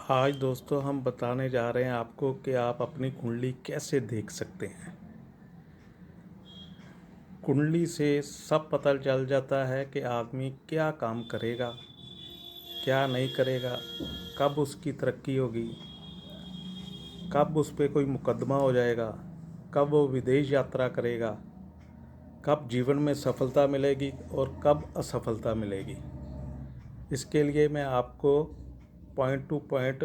आज दोस्तों हम बताने जा रहे हैं आपको कि आप अपनी कुंडली कैसे देख सकते हैं। कुंडली से सब पता चल जाता है कि आदमी क्या काम करेगा, क्या नहीं करेगा, कब उसकी तरक्की होगी, कब उस पर कोई मुकदमा हो जाएगा, कब वो विदेश यात्रा करेगा, कब जीवन में सफलता मिलेगी और कब असफलता मिलेगी। इसके लिए मैं आपको पॉइंट टू पॉइंट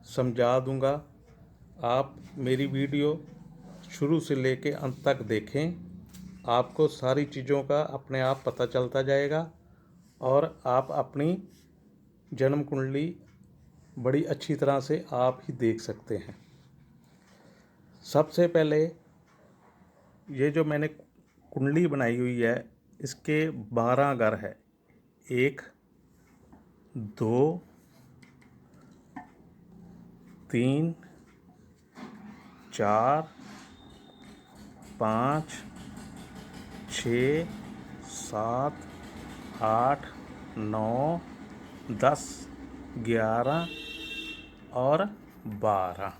समझा दूंगा। आप मेरी वीडियो शुरू से लेके अंत तक देखें, आपको सारी चीज़ों का अपने आप पता चलता जाएगा और आप अपनी जन्म कुंडली बड़ी अच्छी तरह से आप ही देख सकते हैं। सबसे पहले ये जो मैंने कुंडली बनाई हुई है, इसके 12 घर है। 1, 2, 3, 4, 5, 6, 7, 8, 9, 10, 11 और 12।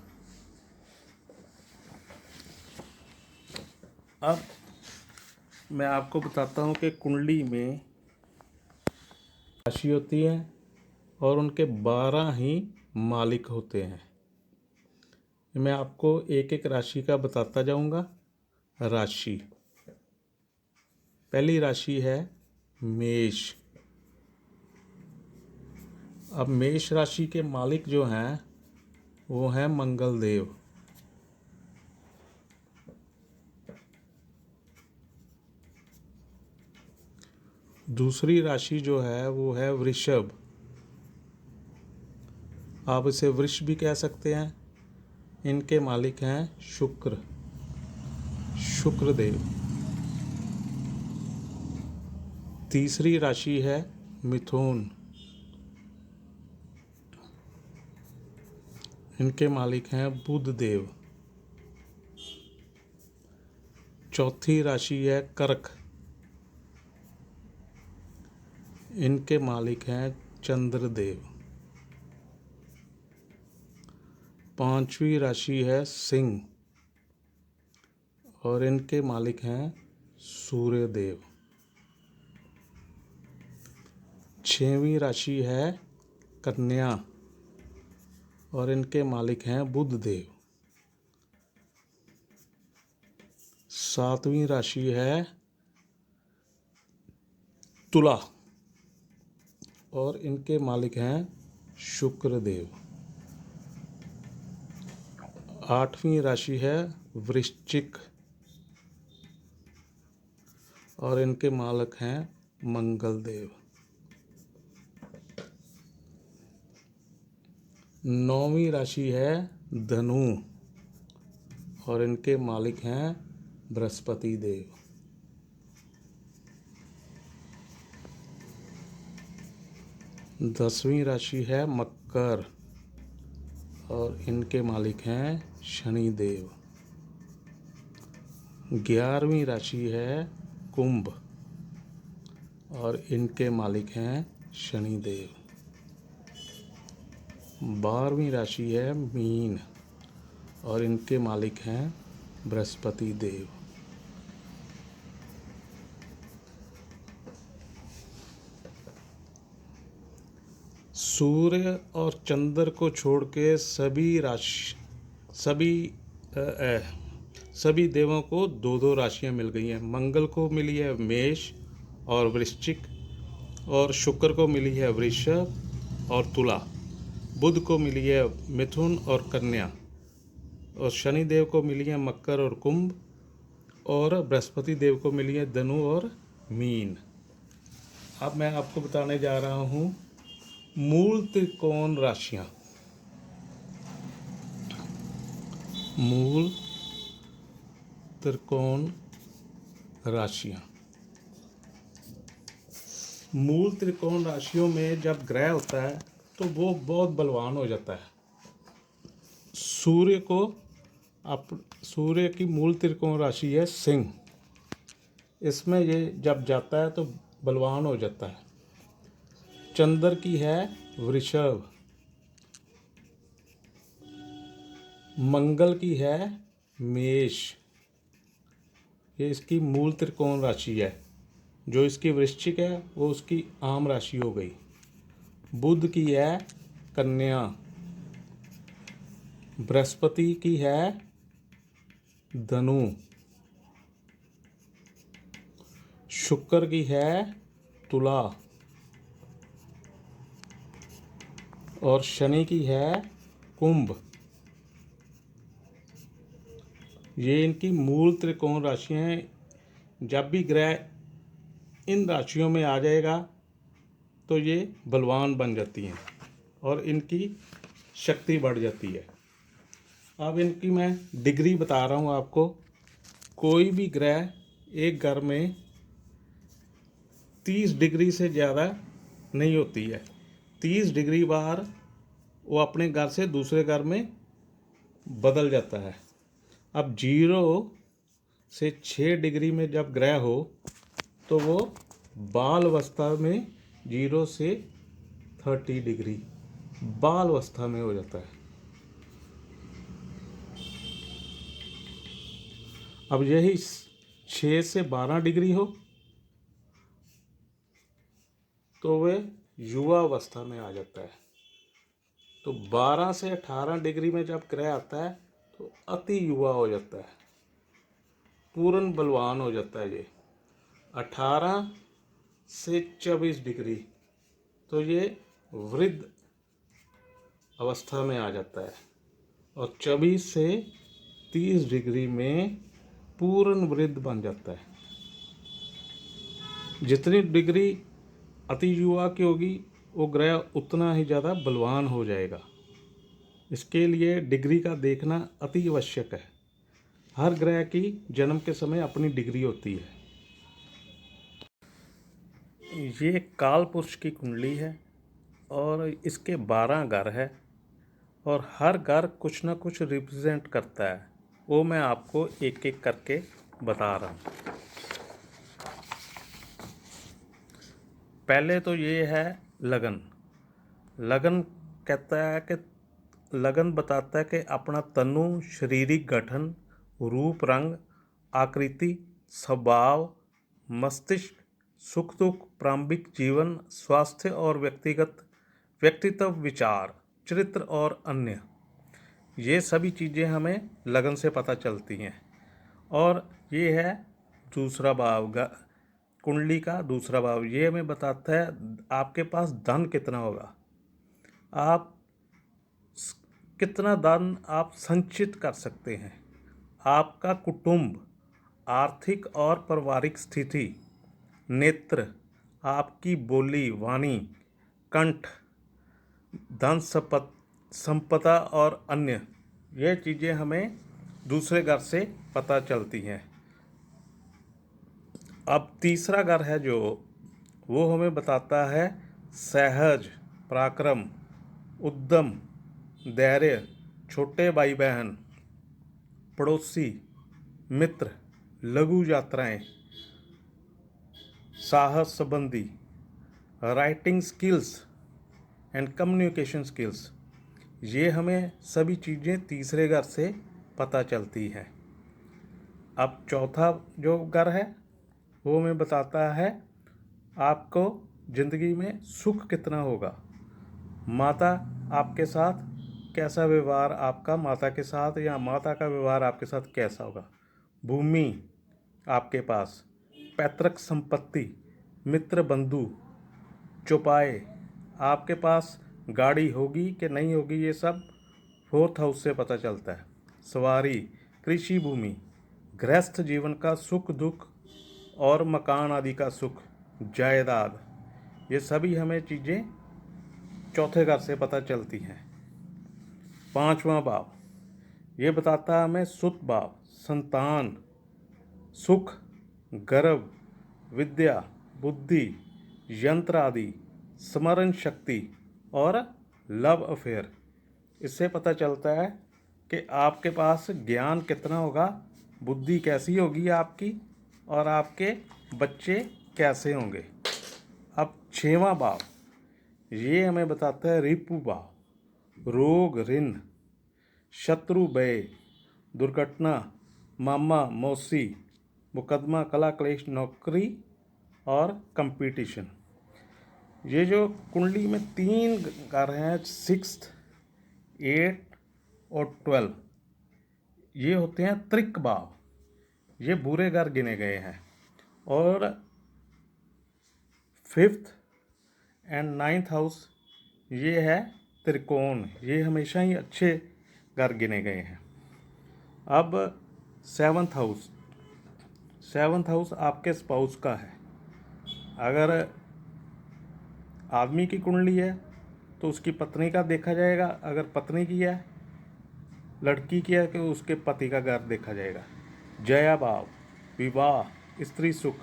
अब मैं आपको बताता हूँ कि कुंडली में राशि होती है और उनके 12 ही मालिक होते हैं। मैं आपको एक एक राशि का बताता जाऊँगा। राशि, पहली राशि है मेष। अब मेष राशि के मालिक जो हैं वो हैं मंगल देव। दूसरी राशि जो है वो है वृषभ। आप इसे वृष भी कह सकते हैं। इनके मालिक हैं शुक्र, शुक्रदेव। तीसरी राशि है मिथुन। इनके मालिक हैं बुध देव। चौथी राशि है कर्क। इनके मालिक हैं चंद्रदेव। पांचवी राशि है सिंह और इनके मालिक हैं सूर्यदेव। छठवीं राशि है कन्या और इनके मालिक हैं बुध देव। सातवीं राशि है तुला और इनके मालिक हैं शुक्रदेव। आठवीं राशि है वृश्चिक और इनके मालिक हैं मंगल देव। नौवीं राशि है धनु और इनके मालिक हैं बृहस्पति देव। 10वीं राशि है मकर और इनके मालिक हैं शनि देव। 11वीं राशि है कुंभ और इनके मालिक हैं शनि देव। 12वीं राशि है मीन और इनके मालिक हैं बृहस्पति देव। सूर्य और चंद्र को छोड़ के सभी देवों को दो दो राशियां मिल गई हैं। मंगल को मिली है मेष और वृश्चिक, और शुक्र को मिली है वृषभ और तुला। बुध को मिली है मिथुन और कन्या, और शनि देव को मिली है मकर और कुंभ, और बृहस्पति देव को मिली है धनु और मीन। अब मैं आपको बताने जा रहा हूँ मूल त्रिकोण राशियां। मूल त्रिकोण राशियां। मूल त्रिकोण राशियों में जब ग्रह होता है तो वो बहुत बलवान हो जाता है। सूर्य की मूल त्रिकोण राशि है सिंह। इसमें ये जब जाता है तो बलवान हो जाता है। चंद्र की है वृषभ मंगल की है मेष, ये इसकी मूल त्रिकोण राशि है। जो इसकी वृश्चिक है वो उसकी आम राशि हो गई। बुध की है कन्या, बृहस्पति की है धनु, शुक्र की है तुला और शनि की है कुंभ। ये इनकी मूल त्रिकोण राशियां हैं। जब भी ग्रह इन राशियों में आ जाएगा तो ये बलवान बन जाती हैं और इनकी शक्ति बढ़ जाती है। अब इनकी मैं डिग्री बता रहा हूँ आपको। कोई भी ग्रह एक घर में 30 डिग्री से ज़्यादा नहीं होती है। 30 डिग्री बार वो अपने घर से दूसरे घर में बदल जाता है। अब 0 से 6 डिग्री में जब ग्रह हो तो वो बाल अवस्था में 0 से 30 डिग्री बाल अवस्था में हो जाता है। अब यही 6 से 12 डिग्री हो तो वह युवा अवस्था में आ जाता है। तो 12 से 18 डिग्री में जब ग्रह आता है तो अति युवा हो जाता है, पूर्ण बलवान हो जाता है। ये 18 से 24 डिग्री तो ये वृद्ध अवस्था में आ जाता है और 24 से 30 डिग्री में पूर्ण वृद्ध बन जाता है। जितनी डिग्री अति युवा की होगी वो ग्रह उतना ही ज़्यादा बलवान हो जाएगा। इसके लिए डिग्री का देखना अति आवश्यक है। हर ग्रह की जन्म के समय अपनी डिग्री होती है। ये काल पुरुष की कुंडली है और इसके 12 घर है और हर घर कुछ ना कुछ रिप्रेजेंट करता है। वो मैं आपको एक एक करके बता रहा हूँ। पहले तो ये है लगन। लगन कहता है कि लगन बताता है कि अपना तनु, शारीरिक गठन, रूप, रंग, आकृति, स्वभाव, मस्तिष्क, सुख दुख, प्रारंभिक जीवन, स्वास्थ्य और व्यक्तित्व, विचार, चरित्र और अन्य, ये सभी चीज़ें हमें लगन से पता चलती हैं। और ये है दूसरा भाव, कुंडली का दूसरा भाव। ये हमें बताता है आपके पास धन कितना होगा, आप कितना धन आप संचित कर सकते हैं, आपका कुटुंब, आर्थिक और पारिवारिक स्थिति, नेत्र, आपकी बोली, वाणी, कंठ, धन संपदा और अन्य, ये चीज़ें हमें दूसरे घर से पता चलती हैं। अब तीसरा घर है जो, वो हमें बताता है सहज, पराक्रम, उद्यम, धैर्य, छोटे भाई बहन, पड़ोसी, मित्र, लघु यात्राएं, साहस संबंधी, writing skills and communication skills. ये हमें सभी चीज़ें तीसरे घर से पता चलती हैं। अब चौथा जो घर है वो हमें बताता है आपको ज़िंदगी में सुख कितना होगा, माता आपके साथ कैसा व्यवहार, आपका माता के साथ या माता का व्यवहार आपके साथ कैसा होगा, भूमि आपके पास, पैतृक संपत्ति, मित्र बंधु, चौपाए, आपके पास गाड़ी होगी कि नहीं होगी, ये सब 4th हाउस से पता चलता है। सवारी, कृषि भूमि, गृहस्थ जीवन का सुख दुख और मकान आदि का सुख, जायदाद, ये सभी हमें चीज़ें चौथे घर से पता चलती हैं। 5वां भाव ये बताता है हमें सुत भाव, संतान, सुख, गर्भ, विद्या, बुद्धि, यंत्र आदि, स्मरण शक्ति और लव अफेयर। इससे पता चलता है कि आपके पास ज्ञान कितना होगा, बुद्धि कैसी होगी आपकी और आपके बच्चे कैसे होंगे। अब 6वां भाव ये हमें बताता है रिपु भाव, रोग, ऋण, शत्रु भय, दुर्घटना, मामा मौसी, मुकदमा, कला क्लेश, नौकरी और कंपटीशन। ये जो कुंडली में 3 घर हैं, 6th, 8 और 12, ये होते हैं त्रिक भाव, ये बुरे घर गिने गए हैं। और 5th एंड 9th हाउस ये है त्रिकोण, ये हमेशा ही अच्छे घर गिने गए हैं। अब 7th हाउस, 7th हाउस आपके स्पाउस का है। अगर आदमी की कुंडली है तो उसकी पत्नी का देखा जाएगा, अगर पत्नी की है, लड़की की है, तो उसके पति का घर देखा जाएगा। जया भाव, विवाह, स्त्री सुख,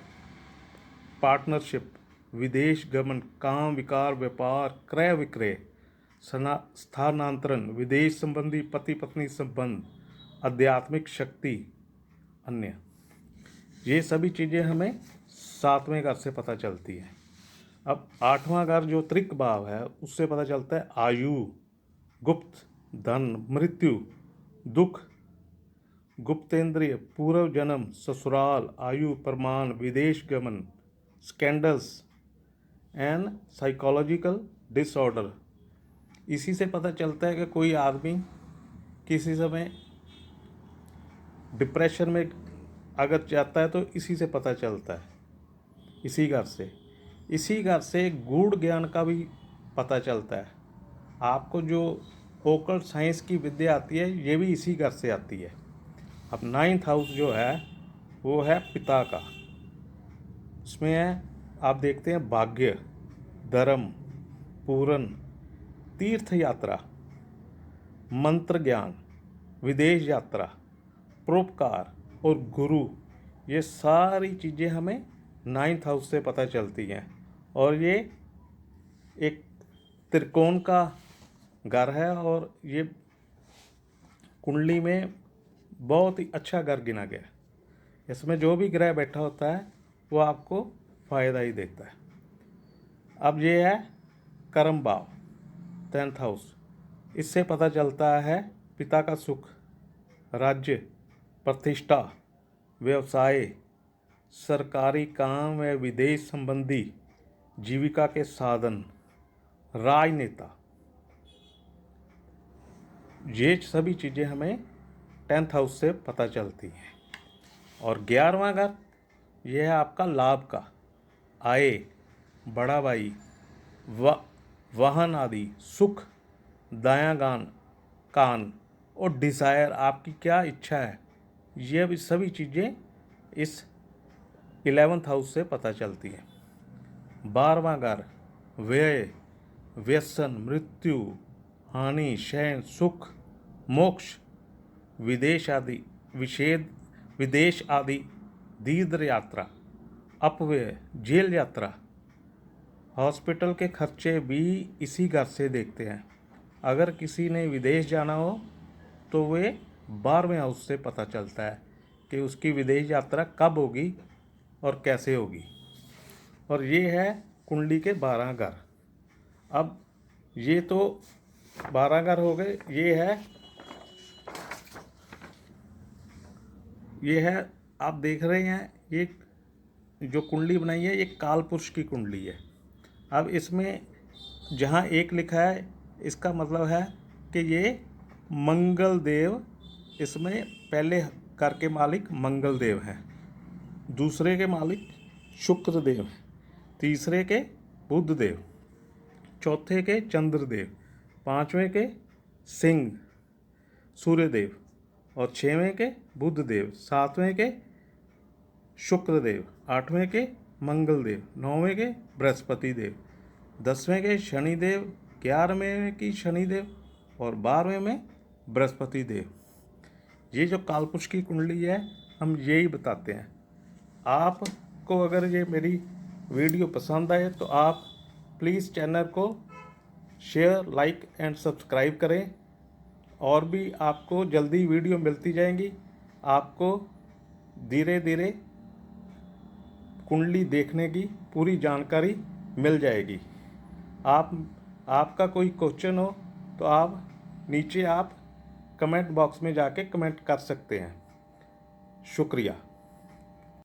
पार्टनरशिप, विदेश गमन, काम, विकार, व्यापार, क्रय विक्रय, स्थानांतरण, विदेश संबंधी पति पत्नी संबंध, आध्यात्मिक शक्ति, अन्य, ये सभी चीज़ें हमें 7वें घर से पता चलती हैं। अब 8वां घर जो त्रिक भाव है, उससे पता चलता है आयु, गुप्त, धन, मृत्यु, दुख, गुप्तेंद्रिय, पूर्व जन्म, ससुराल, आयु, प्रमाण, विदेश गमन, स्कैंडल्स एंड साइकोलॉजिकल डिसऑर्डर। इसी से पता चलता है कि कोई आदमी किसी समय डिप्रेशन में अगर जाता है तो इसी से पता चलता है, इसी घर से। इसी घर से गूढ़ ज्ञान का भी पता चलता है। आपको जो ओकल्ट साइंस की विद्या आती है, ये भी इसी घर से आती है। अब 9th हाउस जो है वो है पिता का। इसमें है, आप देखते हैं, भाग्य, धर्म, पूरन, तीर्थ यात्रा, मंत्र ज्ञान, विदेश यात्रा, परोपकार और गुरु, ये सारी चीज़ें हमें 9th हाउस से पता चलती हैं। और ये एक त्रिकोण का घर है और ये कुंडली में बहुत ही अच्छा घर गिना गया। इसमें जो भी ग्रह बैठा होता है वो आपको फ़ायदा ही देता है। अब ये है कर्म भाव, 10th हाउस। इससे पता चलता है पिता का सुख, राज्य, प्रतिष्ठा, व्यवसाय, सरकारी काम व विदेश संबंधी जीविका के साधन, राजनेता, ये सभी चीज़ें हमें 10th हाउस से पता चलती हैं। और 11वां घर यह है आपका लाभ का, आय, बड़ा भाई, वाहन आदि, सुख, दायां कान और डिज़ायर, आपकी क्या इच्छा है, ये भी सभी चीज़ें इस 11th हाउस से पता चलती हैं। 12वां घर व्यय, व्यसन, मृत्यु, हानि, शयन, सुख, मोक्ष, विदेश आदि, दीर्घ यात्रा, अपव्यय, जेल यात्रा, हॉस्पिटल के खर्चे भी इसी घर से देखते हैं। अगर किसी ने विदेश जाना हो तो वे 12वें हाउस से पता चलता है कि उसकी विदेश यात्रा कब होगी और कैसे होगी। और ये है कुंडली के 12 घर। अब ये तो 12 घर हो गए। ये है आप देख रहे हैं, ये जो कुंडली बनाई है ये काल पुरुष की कुंडली है। अब इसमें जहाँ 1 लिखा है, इसका मतलब है कि ये मंगल देव, इसमें पहले घर के मालिक मंगल देव हैं, दूसरे के मालिक शुक्र देव हैं, तीसरे के बुध देव, चौथे के चंद्रदेव, 5वें के सिंह सूर्यदेव और 6वें के बुध देव, 7वें के शुक्रदेव, 8वें के मंगल देव, 9वें के बृहस्पति देव, 10वें के शनिदेव, 11वें की शनिदेव और 12वें में बृहस्पति देव। ये जो कालपुरुष की कुंडली है, हम यही बताते हैं। आपको अगर ये मेरी वीडियो पसंद आए तो आप प्लीज़ चैनल को शेयर, लाइक एंड सब्सक्राइब करें। और भी आपको जल्दी वीडियो मिलती जाएंगी। आपको धीरे धीरे कुंडली देखने की पूरी जानकारी मिल जाएगी। आपका कोई क्वेश्चन हो तो आप नीचे कमेंट बॉक्स में जाके कमेंट कर सकते हैं। शुक्रिया।